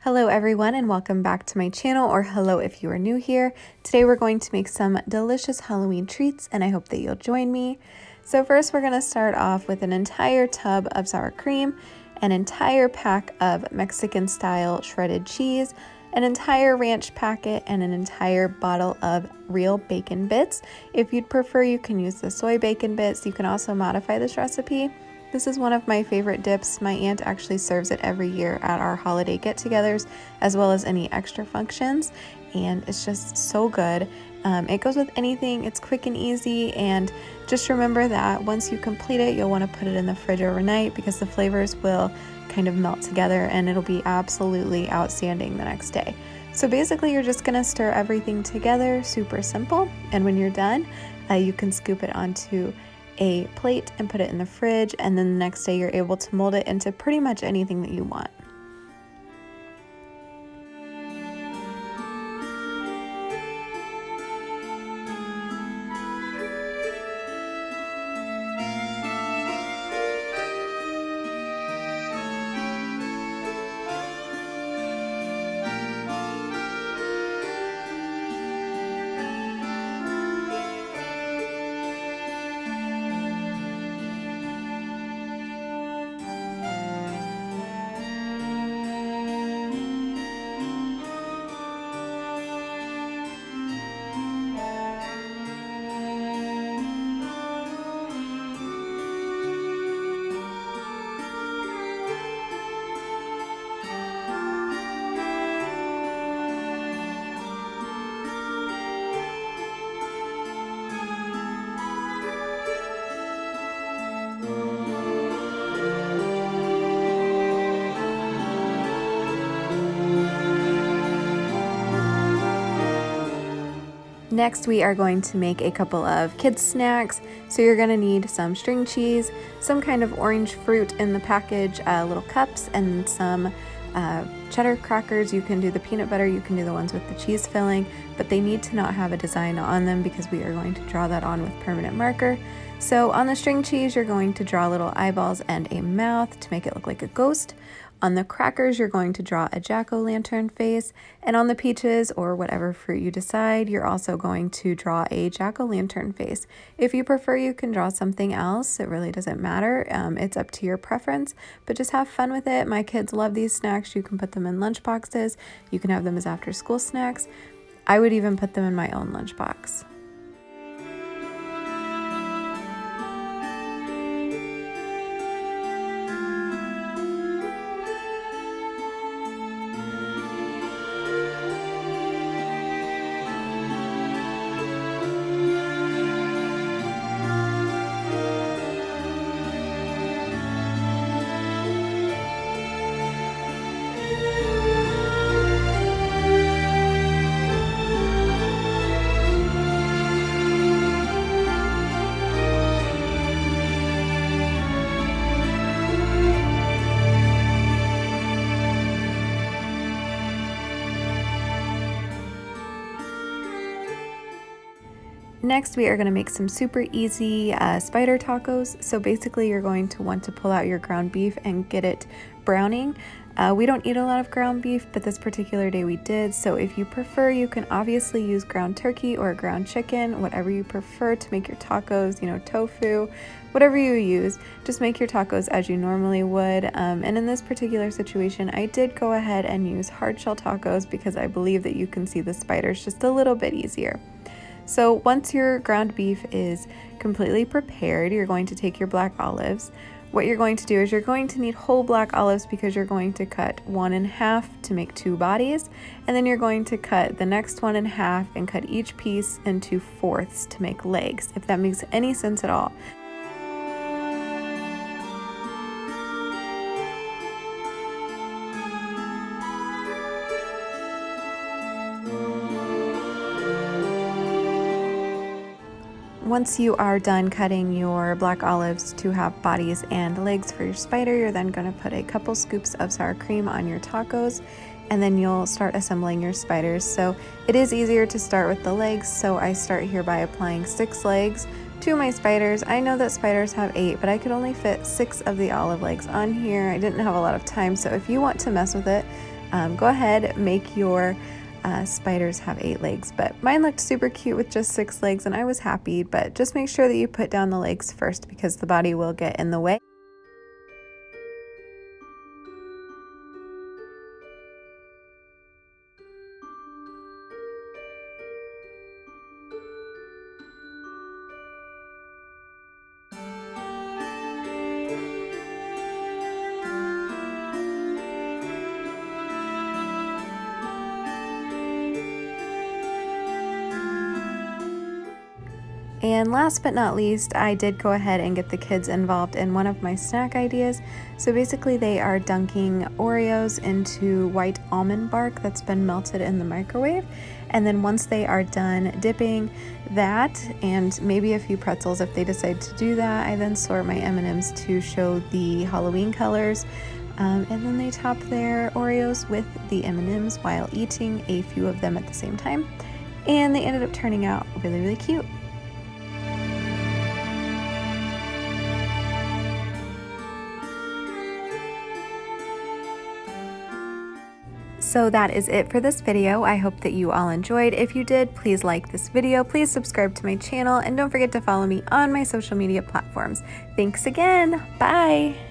Hello everyone and welcome back to my channel, or hello if you are new here. Today we're going to make some delicious Halloween treats and I hope that you'll join me. So first we're going to start off with an entire tub of sour cream, an entire pack of Mexican style shredded cheese, an entire ranch packet, and an entire bottle of real bacon bits. If you'd prefer, you can use the soy bacon bits. You can also modify this recipe. This is one of my favorite dips. My aunt actually serves it every year at our holiday get-togethers, as well as any extra functions, and it's just so good. It goes with anything, it's quick and easy, and just remember that once you complete it, you'll want to put it in the fridge overnight because the flavors will kind of melt together and it'll be absolutely outstanding the next day. So basically you're just going to stir everything together, super simple, and when you're done, you can scoop it onto a plate and put it in the fridge, and then the next day you're able to mold it into pretty much anything that you want. Next, we are going to make a couple of kids snacks. So you're gonna need some string cheese, some kind of orange fruit in the package, little cups, and some cheddar crackers. You can do the peanut butter, you can do the ones with the cheese filling, but they need to not have a design on them because we are going to draw that on with permanent marker. So on the string cheese, you're going to draw little eyeballs and a mouth to make it look like a ghost. On the crackers, you're going to draw a jack-o'-lantern face, and on the peaches, or whatever fruit you decide, you're also going to draw a jack-o'-lantern face. If you prefer, you can draw something else. It really doesn't matter. It's up to your preference, but just have fun with it. My kids love these snacks. You can put them in lunch boxes. You can have them as after-school snacks. I would even put them in my own lunchbox. Next, we are going to make some super easy spider tacos. So basically you're going to want to pull out your ground beef and get it browning. We don't eat a lot of ground beef, but this particular day we did. So if you prefer, you can obviously use ground turkey or ground chicken, whatever you prefer to make your tacos, tofu, whatever you use. Just make your tacos as you normally would. And in this particular situation, I did go ahead and use hard shell tacos because I believe that you can see the spiders just a little bit easier. So once your ground beef is completely prepared, you're going to take your black olives. What you're going to do is you're going to need whole black olives because you're going to cut one in half to make two bodies, and then you're going to cut the next one in half and cut each piece into fourths to make legs, if that makes any sense at all. Once you are done cutting your black olives to have bodies and legs for your spider, you're then going to put a couple scoops of sour cream on your tacos, and then you'll start assembling your spiders. So it is easier to start with the legs, so I start here by applying 6 legs to my spiders. I know that spiders have 8, but I could only fit 6 of the olive legs on here. I didn't have a lot of time, so if you want to mess with it, go ahead, make your spiders have 8 legs, but mine looked super cute with just 6 legs and I was happy. But just make sure that you put down the legs first because the body will get in the way. And last but not least, I did go ahead and get the kids involved in one of my snack ideas. So basically they are dunking Oreos into white almond bark that's been melted in the microwave. And then once they are done dipping that, and maybe a few pretzels if they decide to do that, I then sort my M&Ms to show the Halloween colors. And then they top their Oreos with the M&Ms while eating a few of them at the same time. And they ended up turning out really, really cute. So that is it for this video. I hope that you all enjoyed. If you did, please like this video, please subscribe to my channel, and don't forget to follow me on my social media platforms. Thanks again. Bye.